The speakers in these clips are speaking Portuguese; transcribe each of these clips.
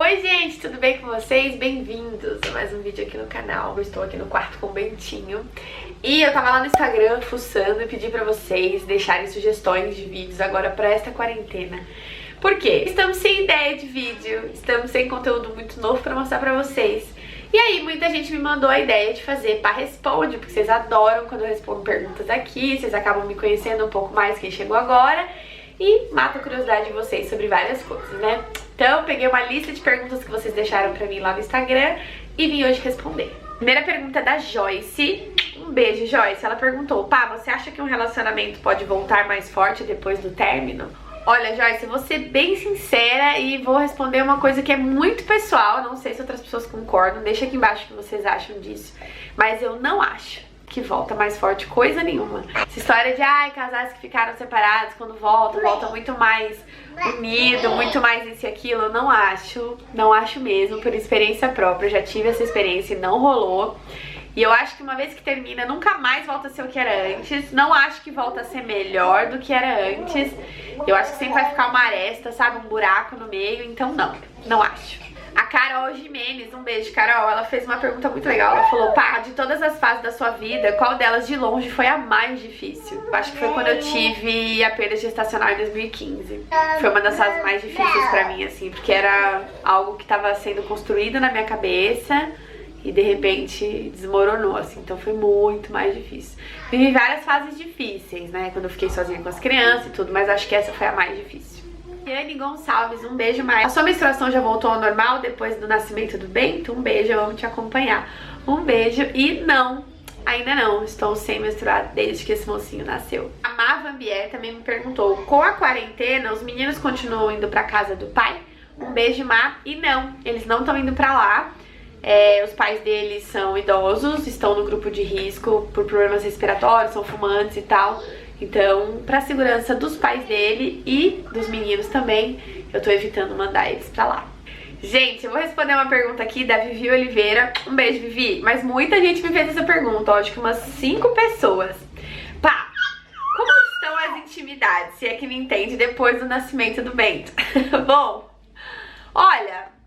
Oi gente, tudo bem com vocês? Bem-vindos a mais um vídeo aqui no canal. Eu estou aqui no quarto com o Bentinho e eu tava lá no Instagram fuçando e pedi pra vocês deixarem sugestões de vídeos agora pra esta quarentena. Por quê? Estamos sem ideia de vídeo, estamos sem conteúdo muito novo pra mostrar pra vocês. E aí muita gente me mandou a ideia de fazer Pá Responde, porque vocês adoram quando eu respondo perguntas aqui, vocês acabam me conhecendo um pouco mais quem chegou agora e mata a curiosidade de vocês sobre várias coisas, né? Então, peguei uma lista de perguntas que vocês deixaram pra mim lá no Instagram e vim hoje responder. Primeira pergunta é da Joyce. Um beijo, Joyce. Ela perguntou: Pá, você acha que um relacionamento pode voltar mais forte depois do término? Olha, Joyce, eu vou ser bem sincera e vou responder uma coisa que é muito pessoal. Não sei se outras pessoas concordam. Deixa aqui embaixo o que vocês acham disso. Mas eu não acho que volta mais forte coisa nenhuma. Essa história de, casais que ficaram separados, quando volta muito mais unido, muito mais isso e aquilo, eu não acho mesmo, por experiência própria. Eu já tive essa experiência e não rolou. E eu acho que uma vez que termina, nunca mais volta a ser o que era antes. Não acho que volta a ser melhor do que era antes. Eu acho que sempre vai ficar uma aresta, sabe, um buraco no meio, então não acho. A Carol Jimenez, um beijo, Carol, ela fez uma pergunta muito legal. Ela falou: Pá, de todas as fases da sua vida, qual delas de longe foi a mais difícil? Eu acho que foi quando eu tive a perda gestacional em 2015. Foi uma das fases mais difíceis pra mim, assim, porque era algo que tava sendo construído na minha cabeça e de repente desmoronou, assim, então foi muito mais difícil. Vivi várias fases difíceis, né, quando eu fiquei sozinha com as crianças e tudo, mas acho que essa foi a mais difícil. Anne Gonçalves, um beijo mais. A sua menstruação já voltou ao normal depois do nascimento do Bento? Um beijo, eu amo te acompanhar. Um beijo e não, ainda não, estou sem menstruar desde que esse mocinho nasceu. A Mava Ambier também me perguntou: com a quarentena, os meninos continuam indo pra casa do pai? Um beijo, Má. E não, eles não estão indo pra lá. Os pais deles são idosos, estão no grupo de risco por problemas respiratórios, são fumantes e tal. Então, pra segurança dos pais dele e dos meninos também, eu tô evitando mandar eles pra lá. Gente, eu vou responder uma pergunta aqui da Vivi Oliveira. Um beijo, Vivi. Mas muita gente me fez essa pergunta, acho que umas 5 pessoas. Pá, como estão as intimidades, se é que me entende, depois do nascimento do Bento? Bom, olha,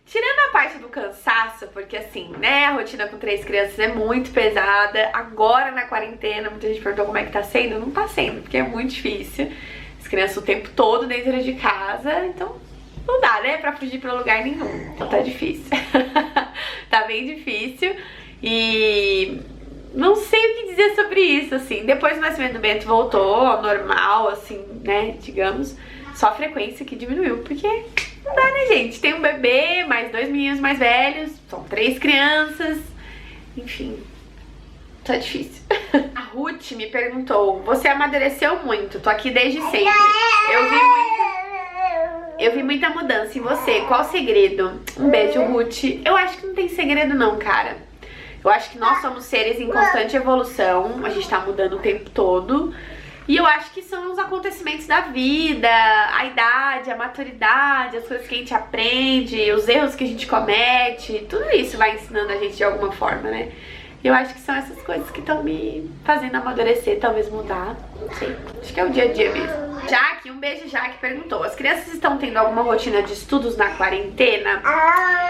tirando a parte do cansaço, porque assim, né, a rotina com 3 crianças é muito pesada. Agora na quarentena, muita gente perguntou como é que tá sendo. Não tá sendo, porque é muito difícil. As crianças o tempo todo dentro de casa, então não dá, né, pra fugir pra lugar nenhum. Então tá difícil. Tá bem difícil. E não sei o que dizer sobre isso, assim. Depois do nascimento do Bento voltou ao normal, assim, né, digamos. Só a frequência que diminuiu, porque não dá, né, gente? Tem um bebê, mais 2 meninos mais velhos, são 3 crianças, enfim, tá difícil. A Ruth me perguntou: você amadureceu muito, tô aqui desde sempre. Eu vi muita mudança em você, qual o segredo? Um beijo, Ruth. Eu acho que não tem segredo não, cara. Eu acho que nós somos seres em constante evolução, a gente tá mudando o tempo todo. E eu acho que são os acontecimentos da vida, a idade, a maturidade, as coisas que a gente aprende, os erros que a gente comete, tudo isso vai ensinando a gente de alguma forma, né? E eu acho que são essas coisas que estão me fazendo amadurecer, talvez mudar, não sei. Acho que é o dia a dia mesmo. Jaque, um beijo, Jaque, perguntou: as crianças estão tendo alguma rotina de estudos na quarentena?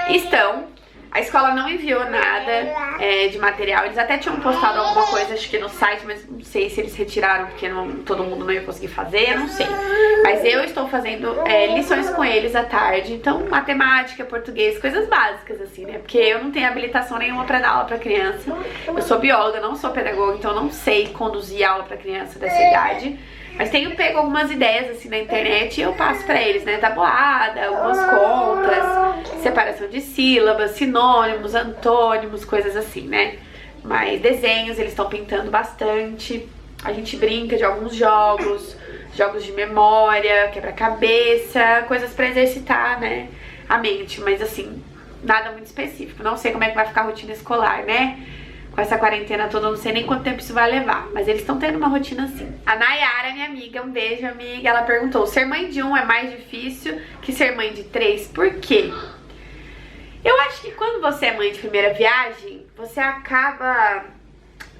Estão. A escola não enviou nada de material. Eles até tinham postado alguma coisa, acho que no site, mas não sei se eles retiraram porque todo mundo não ia conseguir fazer, não sei. Mas eu estou fazendo lições com eles à tarde. Então, matemática, português, coisas básicas, assim, né? Porque eu não tenho habilitação nenhuma pra dar aula pra criança. Eu sou bióloga, não sou pedagoga, então eu não sei conduzir aula pra criança dessa idade. Mas tenho pego algumas ideias assim na internet e eu passo pra eles, né? Tabuada, algumas contas, separação de sílabas, sinônimos, antônimos, coisas assim, né? Mas desenhos eles estão pintando bastante. A gente brinca de alguns jogos, jogos de memória, quebra-cabeça, coisas pra exercitar, né, a mente. Mas assim, nada muito específico. Não sei como é que vai ficar a rotina escolar, né? Com essa quarentena toda, eu não sei nem quanto tempo isso vai levar, mas eles estão tendo uma rotina assim. A Nayara, minha amiga, um beijo, amiga, ela perguntou: ser mãe de 1 é mais difícil que ser mãe de 3? Por quê? Eu acho que quando você é mãe de primeira viagem, você acaba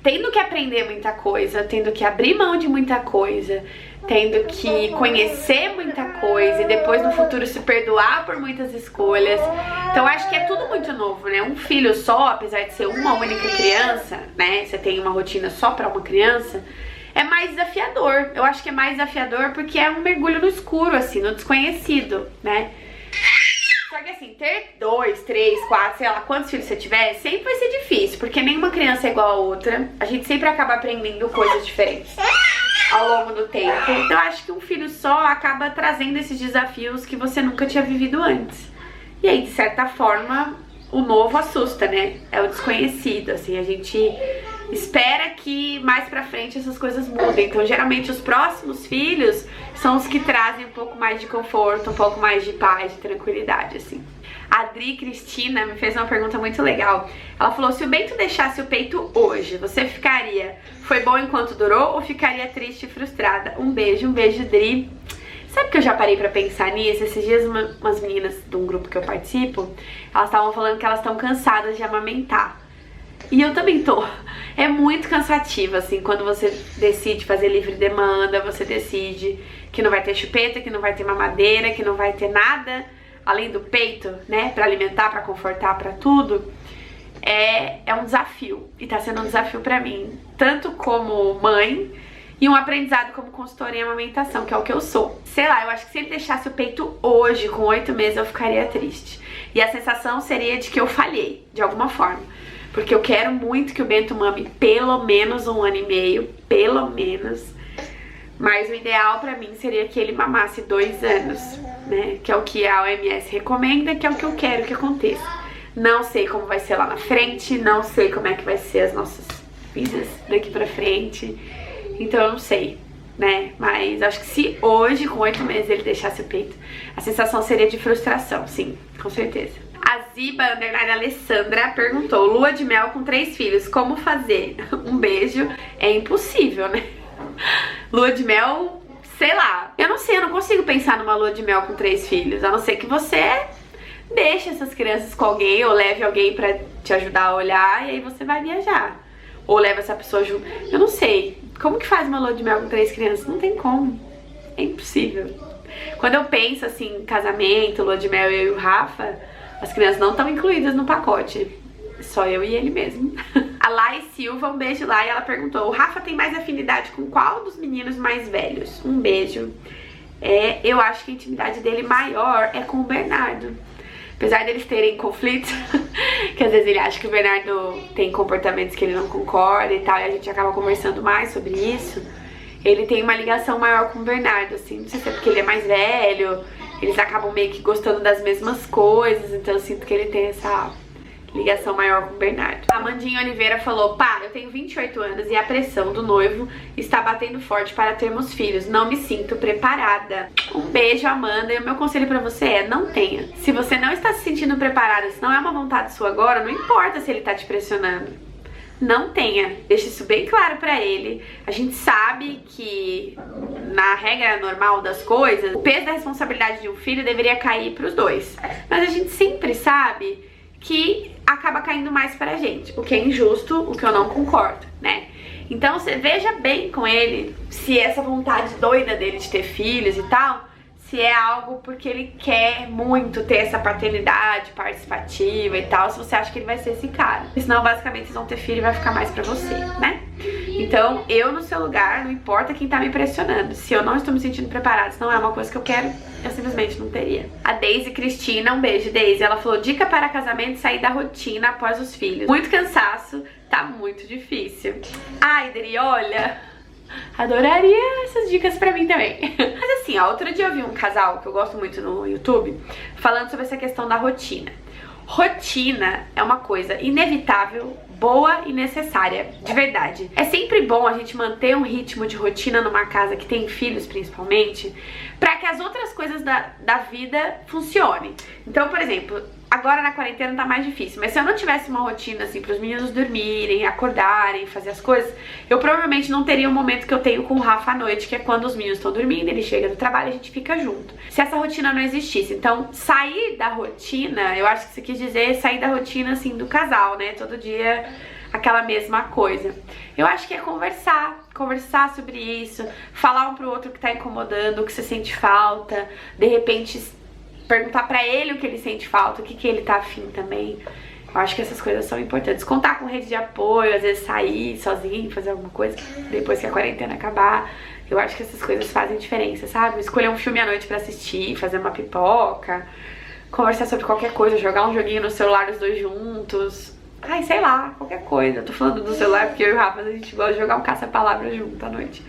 tendo que aprender muita coisa, tendo que abrir mão de muita coisa, tendo que conhecer muita coisa e depois no futuro se perdoar por muitas escolhas. Então acho que é tudo muito novo, né? Um filho só, apesar de ser uma única criança, né? Você tem uma rotina só pra uma criança, é mais desafiador. Eu acho que é mais desafiador porque é um mergulho no escuro, assim, no desconhecido, né? Só que assim, ter 2, 3, 4, sei lá, quantos filhos você tiver, sempre vai ser difícil, porque nenhuma criança é igual a outra. A gente sempre acaba aprendendo coisas diferentes ao longo do tempo. Então eu acho que um filho só acaba trazendo esses desafios que você nunca tinha vivido antes. E aí, de certa forma, o novo assusta, né? É o desconhecido, assim, a gente espera que mais pra frente essas coisas mudem. Então geralmente os próximos filhos são os que trazem um pouco mais de conforto, um pouco mais de paz, de tranquilidade, assim. A Adri Cristina me fez uma pergunta muito legal. Ela falou: se o Bento deixasse o peito hoje, você ficaria foi bom enquanto durou ou ficaria triste e frustrada? Um beijo, Dri. Sabe que eu já parei pra pensar nisso? Esses dias umas meninas de um grupo que eu participo, elas estavam falando que elas estão cansadas de amamentar. E eu também tô. É muito cansativo, assim, quando você decide fazer livre demanda, você decide que não vai ter chupeta, que não vai ter mamadeira, que não vai ter nada além do peito, né, pra alimentar, pra confortar, pra tudo. É um desafio, e tá sendo um desafio pra mim, tanto como mãe e um aprendizado como consultora em amamentação, que é o que eu sou. Sei lá, eu acho que se ele deixasse o peito hoje, com 8 meses, eu ficaria triste. E a sensação seria de que eu falhei, de alguma forma. Porque eu quero muito que o Bento mame pelo menos 1 ano e meio, pelo menos. Mas o ideal pra mim seria que ele mamasse 2 anos, né? Que é o que a OMS recomenda, que é o que eu quero que aconteça. Não sei como vai ser lá na frente, não sei como é que vai ser as nossas vidas daqui pra frente. Então eu não sei, né? Mas acho que se hoje, com 8 meses, ele deixasse o peito, a sensação seria de frustração, sim, com certeza. A Ziba Alessandra perguntou: lua de mel com 3 filhos, como fazer? Um beijo. É impossível, né? Lua de mel, sei lá. Eu não sei, eu não consigo pensar numa lua de mel com 3 filhos, a não ser que você deixe essas crianças com alguém ou leve alguém pra te ajudar a olhar e aí você vai viajar. Ou leva essa pessoa junto. Eu não sei. Como que faz uma lua de mel com 3 crianças? Não tem como. É impossível. Quando eu penso assim, casamento, lua de mel, eu e o Rafa, as crianças não estão incluídas no pacote. Só eu e ele mesmo. A Lai Silva, um beijo lá, e ela perguntou: o Rafa tem mais afinidade com qual dos meninos mais velhos? Um beijo. Eu acho que a intimidade dele maior é com o Bernardo. Apesar deles terem conflitos, que às vezes ele acha que o Bernardo tem comportamentos que ele não concorda e tal, e a gente acaba conversando mais sobre isso, ele tem uma ligação maior com o Bernardo, assim, não sei se é porque ele é mais velho, eles acabam meio que gostando das mesmas coisas, então eu sinto que ele tem essa ligação maior com o Bernardo. A Amandinha Oliveira falou: pá, eu tenho 28 anos e a pressão do noivo está batendo forte para termos filhos. Não me sinto preparada. Um beijo, Amanda. E o meu conselho pra você é: não tenha. Se você não está se sentindo preparada, se não é uma vontade sua agora, não importa se ele tá te pressionando. Não tenha. Deixa isso bem claro pra ele. A gente sabe que na regra normal das coisas, o peso da responsabilidade de um filho deveria cair pros dois. Mas a gente sempre sabe que acaba caindo mais pra gente, o que é injusto, o que eu não concordo, né? Então você veja bem com ele se essa vontade doida dele de ter filhos e tal, se é algo porque ele quer muito ter essa paternidade participativa e tal, se você acha que ele vai ser esse cara. Porque senão basicamente vocês vão ter filho e vai ficar mais pra você, né? Então eu no seu lugar, não importa quem tá me pressionando, se eu não estou me sentindo preparada, se não é uma coisa que eu quero, eu simplesmente não teria. A Daisy Cristina, um beijo, Daisy, ela falou: dica para casamento, sair da rotina após os filhos. Muito cansaço, tá muito difícil. Ai, Dri, olha, adoraria essas dicas pra mim também. Mas assim, ó, outro dia eu vi um casal que eu gosto muito no YouTube falando sobre essa questão da rotina. Rotina é uma coisa inevitável, boa e necessária, de verdade. É sempre bom a gente manter um ritmo de rotina numa casa que tem filhos, principalmente, pra que as outras coisas da vida funcionem. Então, por exemplo, agora na quarentena tá mais difícil, mas se eu não tivesse uma rotina assim pros meninos dormirem, acordarem, fazer as coisas, eu provavelmente não teria o momento que eu tenho com o Rafa à noite, que é quando os meninos estão dormindo, ele chega do trabalho e a gente fica junto. Se essa rotina não existisse, então sair da rotina, eu acho que você quis dizer sair da rotina assim do casal, né? Todo dia aquela mesma coisa. Eu acho que é conversar conversar sobre isso, falar um pro outro o que tá incomodando, o que você sente falta, de repente perguntar pra ele o que ele sente falta, o que ele tá afim também. Eu acho que essas coisas são importantes. Contar com rede de apoio, às vezes sair sozinho, fazer alguma coisa depois que a quarentena acabar. Eu acho que essas coisas fazem diferença, sabe? Escolher um filme à noite pra assistir, fazer uma pipoca, conversar sobre qualquer coisa, jogar um joguinho no celular os dois juntos. Ai, sei lá, qualquer coisa. Eu tô falando do celular porque eu e o Rafa, a gente gosta de jogar um caça-palavra junto à noite.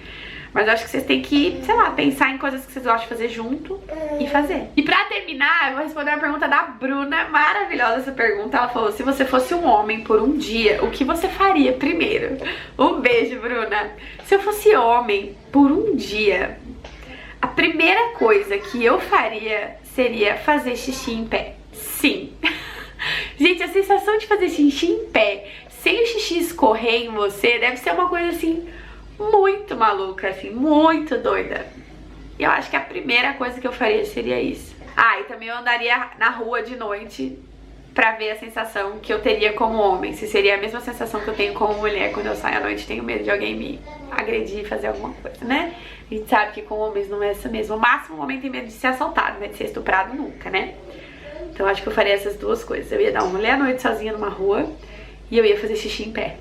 Mas eu acho que vocês têm que, sei lá, pensar em coisas que vocês gostam de fazer junto e fazer. E pra terminar, eu vou responder uma pergunta da Bruna, maravilhosa essa pergunta. Ela falou, se você fosse um homem por um dia, o que você faria primeiro? Um beijo, Bruna. Se eu fosse homem por um dia, a primeira coisa que eu faria seria fazer xixi em pé. Sim. Gente, a sensação de fazer xixi em pé, sem o xixi escorrer em você, deve ser uma coisa assim muito maluca, assim, muito doida. E eu acho que a primeira coisa que eu faria seria isso. Ah, e também eu andaria na rua de noite pra ver a sensação que eu teria como homem. Se seria a mesma sensação que eu tenho como mulher quando eu saio à noite e tenho medo de alguém me agredir e fazer alguma coisa, né? A gente sabe que com homens não é essa mesmo. O máximo o homem tem medo de ser assaltado, né? De ser estuprado nunca, né? Então eu acho que eu faria essas duas coisas. Eu ia dar um rolê à noite sozinha numa rua e eu ia fazer xixi em pé.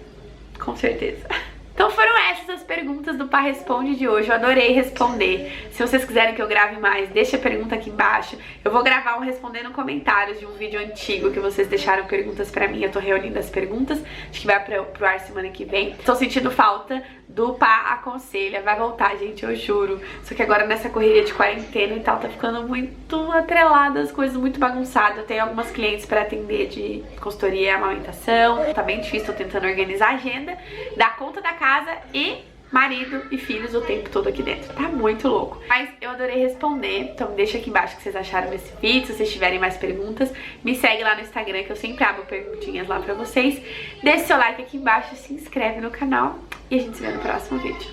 Com certeza. Então foram essas as perguntas do Pá Responde de hoje. Eu adorei responder. Se vocês quiserem que eu grave mais, deixa a pergunta aqui embaixo. Eu vou gravar um respondendo comentários de um vídeo antigo que vocês deixaram perguntas pra mim. Eu tô reunindo as perguntas. Acho que vai pro ar semana que vem. Tô sentindo falta do Pá Aconselha. Vai voltar, gente, eu juro. Só que agora nessa correria de quarentena e tal, tá ficando muito atrelada, as coisas muito bagunçadas. Eu tenho algumas clientes pra atender de consultoria e amamentação. Tá bem difícil, tô tentando organizar a agenda, dar conta da casa e marido e filhos o tempo todo aqui dentro. Tá muito louco. Mas eu adorei responder. Então deixa aqui embaixo o que vocês acharam desse vídeo. Se vocês tiverem mais perguntas, me segue lá no Instagram que eu sempre abro perguntinhas lá pra vocês. Deixe seu like aqui embaixo, se inscreve no canal e a gente se vê no próximo vídeo.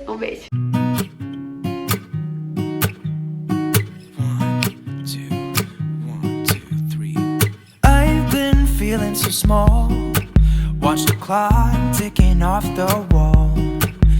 Um beijo. I've been feeling so small. Watch the clock ticking off the wall.